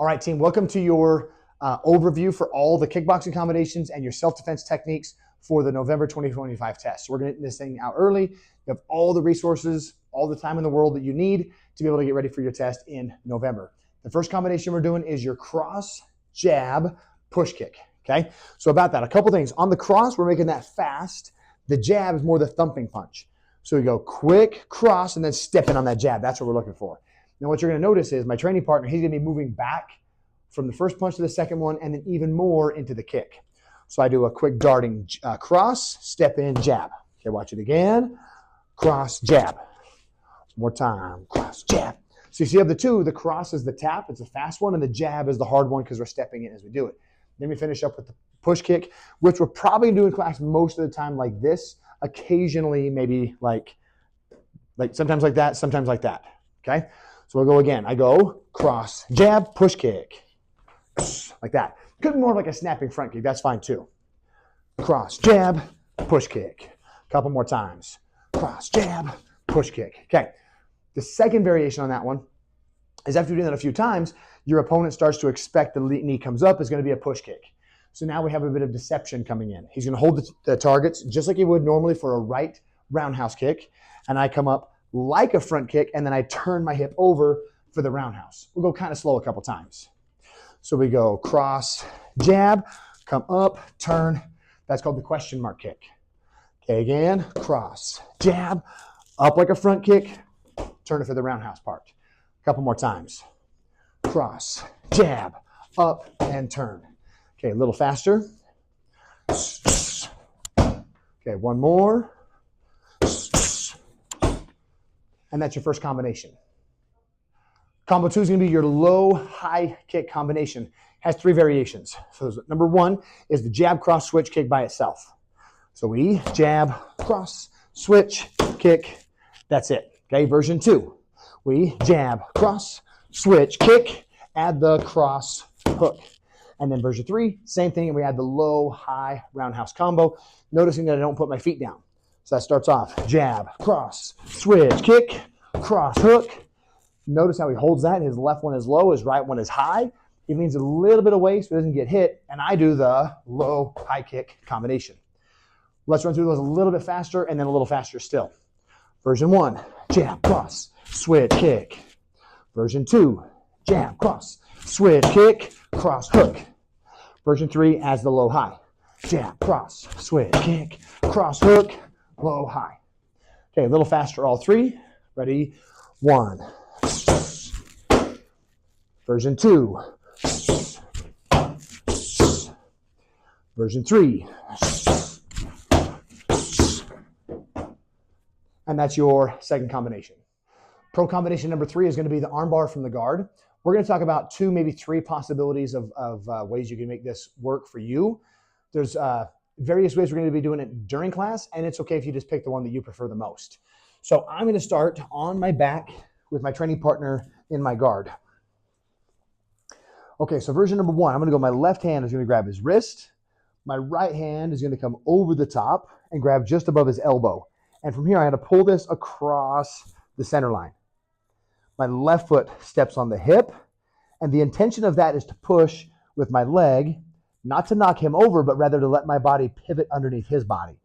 All right, team, welcome to your overview for all the kickboxing combinations and your self-defense techniques for the November 2025 test. So we're going to get this thing out early. You have all the resources, all the time in the world that you need to be able to get ready for your test in November. The first combination we're doing is your cross, jab, push kick, okay? So about that, a couple things. On the cross, we're making that fast. The jab is more the thumping punch. So we go quick cross and then step in on that jab. That's what we're looking for. Now what you're going to notice is my training partner, he's going to be moving back from the first punch to the second one and then even more into the kick. So I do a quick darting cross, step in, jab. Okay, watch it again. Cross, jab. More time, cross, jab. So you see of the two, the cross is the tap, it's a fast one, and the jab is the hard one because we're stepping in as we do it. Then we finish up with the push kick, which we're probably doing class most of the time like this, occasionally maybe like sometimes like that, sometimes like that, okay? So we'll go again. I go cross, jab, push kick, like that. Could be more like a snapping front kick, that's fine too. Cross, jab, push kick. A couple more times. Cross, jab, push kick. Okay. The second variation on that one is after doing that a few times, your opponent starts to expect the knee comes up is going to be a push kick. So now we have a bit of deception coming in. He's going to hold the targets just like he would normally for a right roundhouse kick, and I come up like a front kick, and then I turn my hip over for the roundhouse. We'll go kind of slow a couple times. So we go cross, jab, come up, turn. That's called the question mark kick. Okay, again, cross, jab, up like a front kick, turn it for the roundhouse part. A couple more times. Cross, jab, up, and turn. Okay, a little faster. Okay, one more. And that's your first combination. Combo 2 is going to be your low-high kick combination. Has 3 variations. So number 1 is the jab, cross, switch, kick by itself. So we jab, cross, switch, kick. That's it. Okay, version 2. We jab, cross, switch, kick, add the cross hook. And then version 3, same thing, and we add the low-high roundhouse combo, noticing that I don't put my feet down. So that starts off jab, cross, switch, kick, cross, hook. Notice how he holds that. His left one is low, his right one is high. He leans a little bit away so he doesn't get hit, and I do the low-high kick combination. Let's run through those a little bit faster and then a little faster still. Version 1, jab, cross, switch, kick. Version 2, jab, cross, switch, kick, cross, hook. Version 3 adds the low-high. Jab, cross, switch, kick, cross, hook, low, high. Okay, a little faster all 3. Ready? 1. Version 2. Version 3. And that's your second combination. Pro combination number 3 is going to be the armbar from the guard. We're going to talk about 2, maybe 3 possibilities of ways you can make this work for you. There's various ways we're going to be doing it during class, and it's okay if you just pick the one that you prefer the most. So I'm going to start on my back with my training partner in my guard. Okay, so version number 1, I'm going to go, my left hand is going to grab his wrist. My right hand is going to come over the top and grab just above his elbow. And from here, I had to pull this across the center line. My left foot steps on the hip, and the intention of that is to push with my leg, not to knock him over, but rather to let my body pivot underneath his body.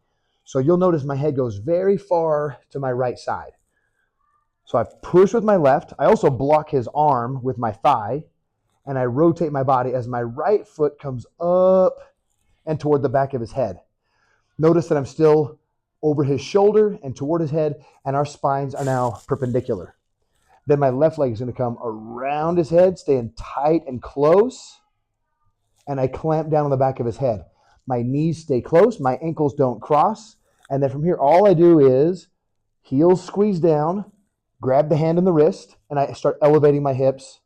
So you'll notice my head goes very far to my right side. So I push with my left. I also block his arm with my thigh, and I rotate my body as my right foot comes up and toward the back of his head. Notice that I'm still over his shoulder and toward his head, and our spines are now perpendicular. Then my left leg is going to come around his head, staying tight and close, and I clamp down on the back of his head. My knees stay close, my ankles don't cross, and then from here, all I do is heels squeeze down, grab the hand and the wrist, and I start elevating my hips.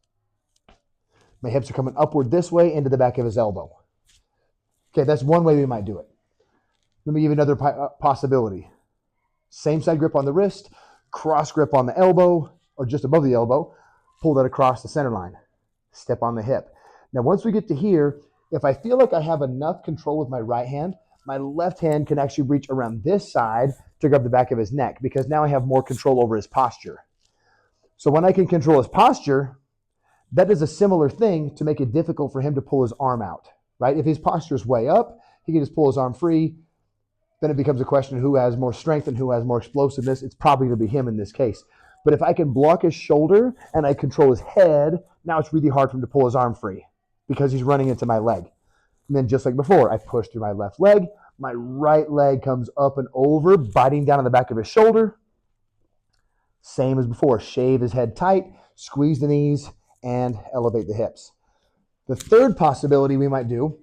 My hips are coming upward this way into the back of his elbow. Okay, that's one way we might do it. Let me give you another possibility. Same side grip on the wrist, cross grip on the elbow, or just above the elbow, pull that across the center line. Step on the hip. Now, once we get to here, if I feel like I have enough control with my right hand, my left hand can actually reach around this side to grab the back of his neck, because now I have more control over his posture. So when I can control his posture, That does a similar thing to make it difficult for him to pull his arm out, right? If his posture is way up, he can just pull his arm free. Then it becomes a question of who has more strength and who has more explosiveness. It's probably going to be him in this case. But if I can block his shoulder and I control his head, now it's really hard for him to pull his arm free because he's running into my leg. And then just like before, I push through my left leg. My right leg comes up and over, biting down on the back of his shoulder. Same as before, shave his head tight, squeeze the knees, and elevate the hips. The third possibility we might do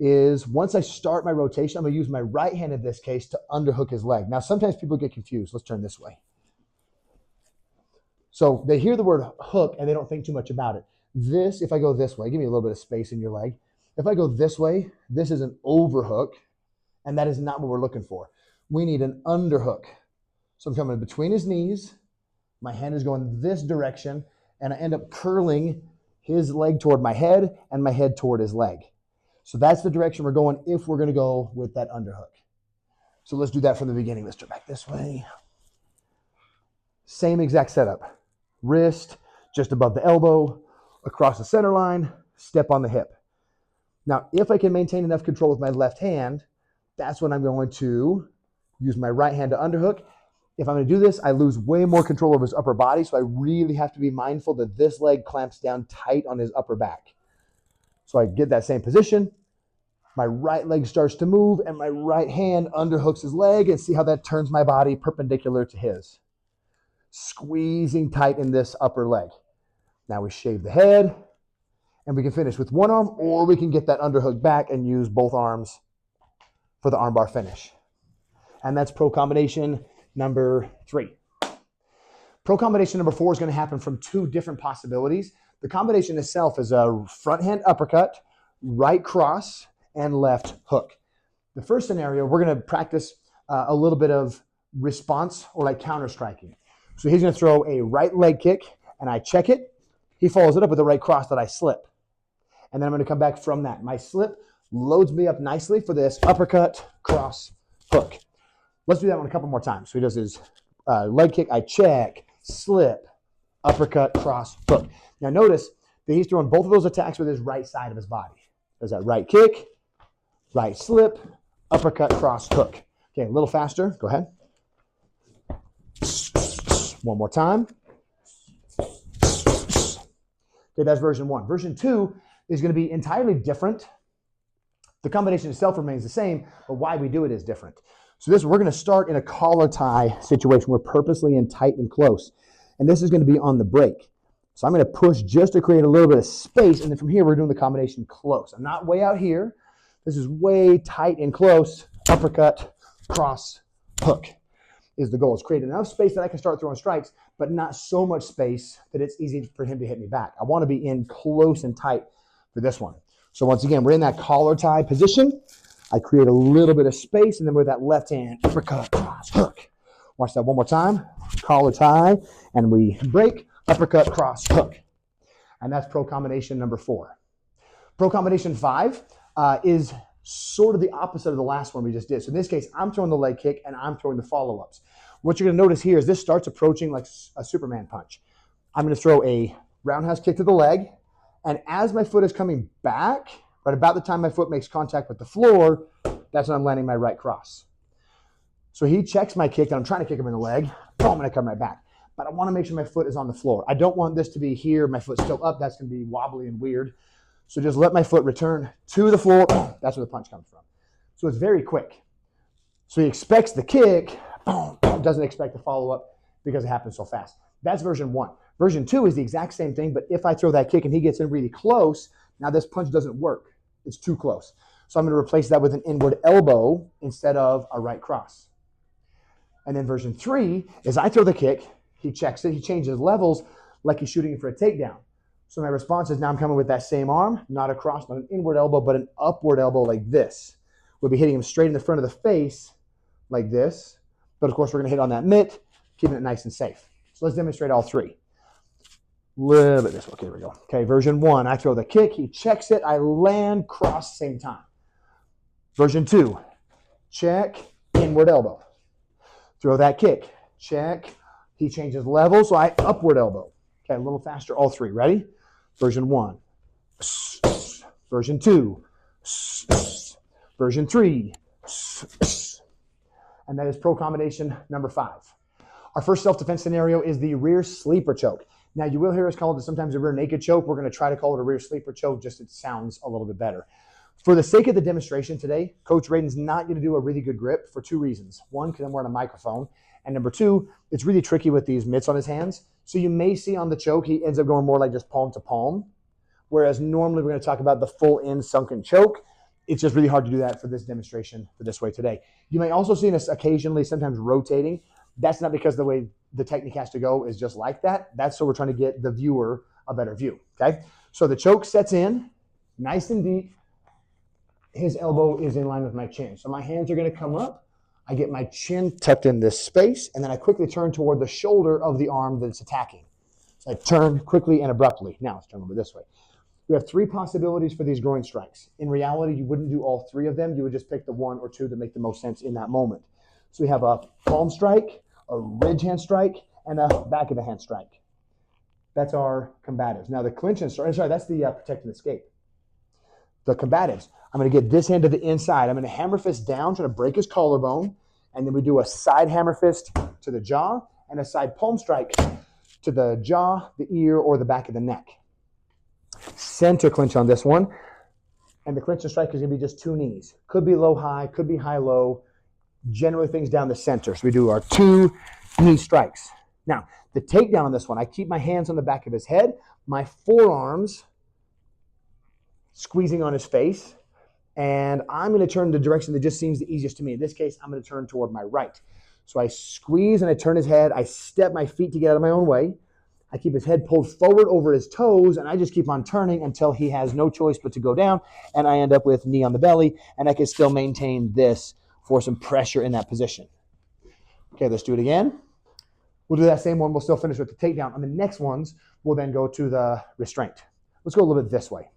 is once I start my rotation, I'm going to use my right hand in this case to underhook his leg. Now, sometimes people get confused. Let's turn this way. So they hear the word hook and they don't think too much about it. This, if I go this way, give me a little bit of space in your leg. If I go this way, this is an overhook, and that is not what we're looking for. We need an underhook. So I'm coming between his knees. My hand is going this direction, and I end up curling his leg toward my head and my head toward his leg. So that's the direction we're going if we're going to go with that underhook. So let's do that from the beginning. Let's turn back this way. Same exact setup. Wrist just above the elbow, across the center line, step on the hip. Now, if I can maintain enough control with my left hand, that's when I'm going to use my right hand to underhook. If I'm going to do this, I lose way more control of his upper body, so I really have to be mindful that this leg clamps down tight on his upper back. So I get that same position. My right leg starts to move, and my right hand underhooks his leg, and see how that turns my body perpendicular to his. Squeezing tight in this upper leg. Now we shave the head, and we can finish with one arm, or we can get that underhook back and use both arms for the armbar finish. And that's pro combination number 3. Pro combination number 4 is going to happen from 2 different possibilities. The combination itself is a front hand uppercut, right cross, and left hook. The first scenario, we're going to practice a little bit of response or like counter striking. So he's going to throw a right leg kick, and I check it. He follows it up with a right cross that I slip. And then I'm going to come back from that. My slip loads me up nicely for this uppercut, cross, hook. Let's do that one a couple more times. So he does his leg kick, I check, slip, uppercut, cross, hook. Now notice that he's throwing both of those attacks with his right side of his body. There's that right kick, right slip, uppercut, cross, hook. Okay, a little faster. Go ahead. One more time. Okay, that's version 1. Version 2 is going to be entirely different. The combination itself remains the same, but why we do it is different. So we're going to start in a collar tie situation. We're purposely in tight and close. And this is going to be on the break. So I'm going to push just to create a little bit of space. And then from here, we're doing the combination close. I'm not way out here. This is way tight and close. Uppercut, cross, hook is the goal. Is create enough space that I can start throwing strikes, but not so much space that it's easy for him to hit me back. I want to be in close and tight for this one. So once again, we're in that collar tie position. I create a little bit of space, and then with that left hand, uppercut, cross, hook. Watch that one more time. Collar tie, and we break, uppercut, cross, hook. And that's pro combination number 4. Pro combination 5 is sort of the opposite of the last one we just did. So in this case, I'm throwing the leg kick, and I'm throwing the follow-ups. What you're going to notice here is this starts approaching like a Superman punch. I'm going to throw a roundhouse kick to the leg, and as my foot is coming back, right about the time my foot makes contact with the floor, that's when I'm landing my right cross. So he checks my kick, and I'm trying to kick him in the leg. Boom, and I come right back. But I want to make sure my foot is on the floor. I don't want this to be here, my foot's still up. That's going to be wobbly and weird. So just let my foot return to the floor. That's where the punch comes from. So it's very quick. So he expects the kick, doesn't expect the follow-up because it happens so fast. That's version 1. Version 2 is the exact same thing, but if I throw that kick and he gets in really close, now this punch doesn't work. It's too close. So I'm going to replace that with an inward elbow instead of a right cross. And then version 3 is I throw the kick, he checks it, he changes levels like he's shooting for a takedown. So my response is now I'm coming with that same arm, not a cross, not an inward elbow, but an upward elbow like this. We'll be hitting him straight in the front of the face like this. But of course, we're going to hit on that mitt, keeping it nice and safe. So let's demonstrate all 3. Little bit this way. Okay, here we go. Okay, version 1, I throw the kick, he checks it, I land, cross, same time. Version 2, check, inward elbow. Throw that kick, check, he changes level, so I upward elbow. Okay, a little faster, all 3. Ready? version 1, version 2, version 3, and that is pro combination number 5. Our first self-defense scenario is the rear sleeper choke. Now, you will hear us call it sometimes a rear naked choke. We're going to try to call it a rear sleeper choke, just it sounds a little bit better. For the sake of the demonstration today, Coach Radin's not going to do a really good grip for 2 reasons. 1, because I'm wearing a microphone. And number 2, it's really tricky with these mitts on his hands. So you may see on the choke, he ends up going more like just palm to palm. Whereas normally we're going to talk about the full in sunken choke. It's just really hard to do that for this demonstration for this way today. You may also see us occasionally sometimes rotating. That's not because the way the technique has to go is just like that. That's so we're trying to get the viewer a better view, okay? So the choke sets in, nice and deep. His elbow is in line with my chin. So my hands are going to come up. I get my chin tucked in this space, and then I quickly turn toward the shoulder of the arm that it's attacking. So I turn quickly and abruptly. Now let's turn over this way. We have 3 possibilities for these groin strikes. In reality, you wouldn't do all 3 of them. You would just pick the 1 or 2 that make the most sense in that moment. So we have a palm strike, a ridge hand strike, and a back of the hand strike. That's our combatives. Now the clinch and strike, sorry, that's the protect and escape. The combatives, I'm going to get this hand to the inside. I'm going to hammer fist down, trying to break his collarbone, and then we do a side hammer fist to the jaw and a side palm strike to the jaw, the ear, or the back of the neck. Center clinch on this one, and the clinch and strike is going to be just 2 knees. Could be low-high, could be high-low. Generally things down the center. So we do our 2 knee strikes. Now, the takedown on this one, I keep my hands on the back of his head, my forearms squeezing on his face, and I'm going to turn the direction that just seems the easiest to me. In this case, I'm going to turn toward my right. So I squeeze and I turn his head. I step my feet to get out of my own way. I keep his head pulled forward over his toes, and I just keep on turning until he has no choice but to go down, and I end up with knee on the belly, and I can still maintain this for some pressure in that position. Okay, let's do it again. We'll do that same one. We'll still finish with the takedown. On the next ones, we'll then go to the restraint. Let's go a little bit this way.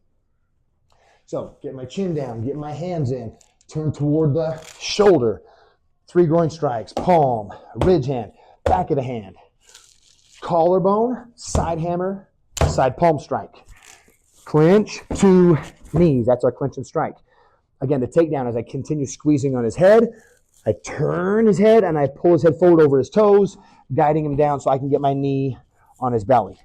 So get my chin down, get my hands in, turn toward the shoulder. 3 groin strikes, palm, ridge hand, back of the hand. Collarbone, side hammer, side palm strike. Clinch, 2 knees. That's our clinch and strike. Again, the takedown as I continue squeezing on his head. I turn his head and I pull his head forward over his toes, guiding him down so I can get my knee on his belly.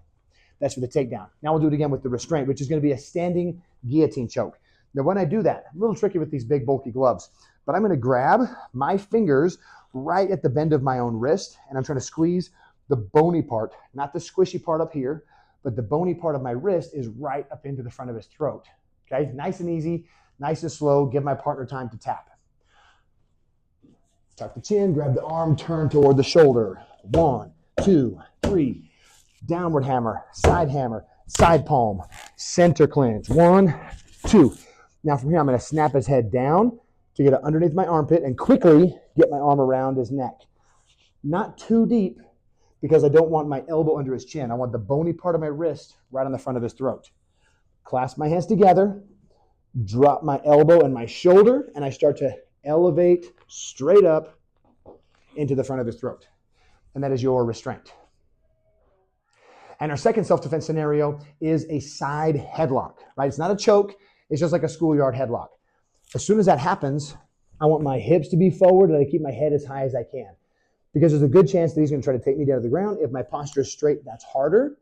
That's for the takedown. Now we'll do it again with the restraint, which is going to be a standing guillotine choke. Now when I do that, a little tricky with these big bulky gloves, but I'm going to grab my fingers right at the bend of my own wrist, and I'm trying to squeeze the bony part, not the squishy part up here, but the bony part of my wrist is right up into the front of his throat. Okay, nice and easy. Nice and slow, give my partner time to tap. Tuck the chin, grab the arm, turn toward the shoulder. 1, 2, 3. Downward hammer, side palm, center clinch. 1, 2. Now from here, I'm going to snap his head down to get it underneath my armpit and quickly get my arm around his neck. Not too deep because I don't want my elbow under his chin. I want the bony part of my wrist right on the front of his throat. Clasp my hands together. Drop my elbow and my shoulder, and I start to elevate straight up into the front of his throat. And that is your restraint. And our second self-defense scenario is a side headlock, right? It's not a choke. It's just like a schoolyard headlock. As soon as that happens, I want my hips to be forward and I keep my head as high as I can. Because there's a good chance that he's going to try to take me down to the ground. If my posture is straight, that's harder.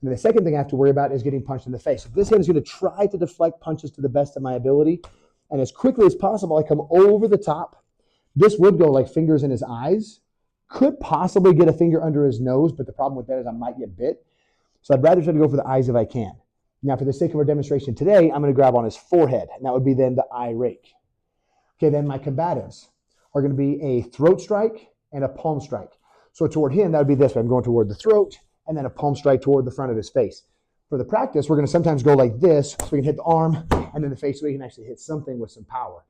And the second thing I have to worry about is getting punched in the face. If this hand is going to try to deflect punches to the best of my ability, and as quickly as possible, I come over the top. This would go like fingers in his eyes. Could possibly get a finger under his nose, but the problem with that is I might get bit. So I'd rather try to go for the eyes if I can. Now, for the sake of our demonstration today, I'm going to grab on his forehead, and that would be then the eye rake. Okay, then my combatives are going to be a throat strike and a palm strike. So toward him, that would be this way. I'm going toward the throat, and then a palm strike toward the front of his face. For the practice, we're going to sometimes go like this, so we can hit the arm and then the face, so we can actually hit something with some power.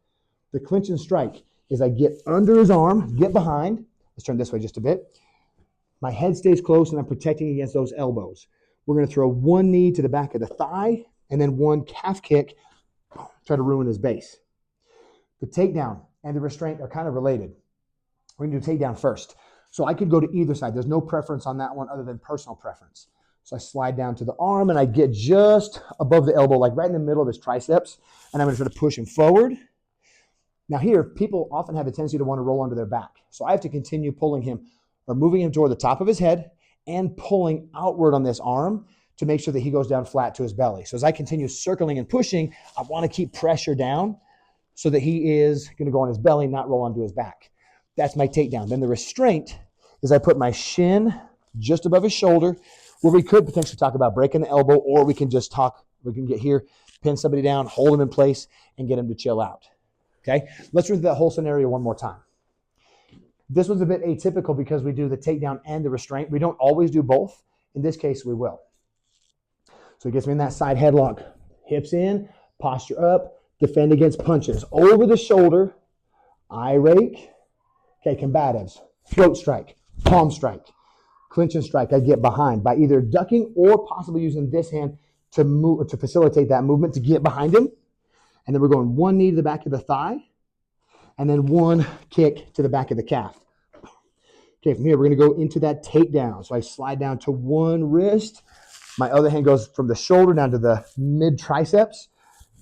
The clinch and strike is I get under his arm, get behind. Let's turn this way just a bit. My head stays close, and I'm protecting against those elbows. We're going to throw 1 knee to the back of the thigh, and then 1 calf kick, try to ruin his base. The takedown and the restraint are kind of related. We're going to do takedown first. So I could go to either side. There's no preference on that one other than personal preference. So I slide down to the arm and I get just above the elbow, like right in the middle of his triceps. And I'm going to try to push him forward. Now here, people often have a tendency to want to roll onto their back. So I have to continue pulling him or moving him toward the top of his head and pulling outward on this arm to make sure that he goes down flat to his belly. So as I continue circling and pushing, I want to keep pressure down so that he is going to go on his belly, not roll onto his back. That's my takedown. Then the restraint is I put my shin just above his shoulder, where we could potentially talk about breaking the elbow, or we can just talk, we can get here, pin somebody down, hold him in place, and get him to chill out. Okay? Let's run through that whole scenario one more time. This one's a bit atypical because we do the takedown and the restraint. We don't always do both. In this case, we will. So he gets me in that side headlock. Hips in, posture up, defend against punches. Over the shoulder, eye rake. Okay, combatives. Throat strike, palm strike, clinch and strike. I get behind by either ducking or possibly using this hand to move, to facilitate that movement, to get behind him. And then we're going one knee to the back of the thigh, and then one kick to the back of the calf. Okay, from here, we're going to go into that takedown. So I slide down to one wrist. My other hand goes from the shoulder down to the mid-triceps,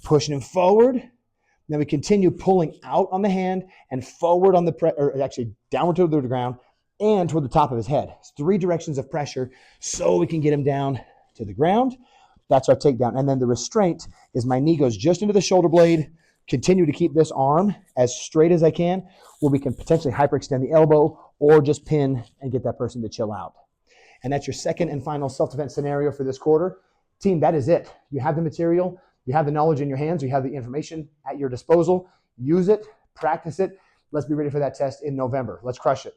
pushing him forward. Then we continue pulling out on the hand and forward on the, or actually downward to the ground and toward the top of his head. It's 3 directions of pressure so we can get him down to the ground. That's our takedown. And then the restraint is my knee goes just into the shoulder blade, continue to keep this arm as straight as I can, where we can potentially hyperextend the elbow or just pin and get that person to chill out. And that's your second and final self-defense scenario for this quarter. Team, that is it. You have the material, you have the knowledge in your hands, you have the information at your disposal. Use it, practice it. Let's be ready for that test in November. Let's crush it.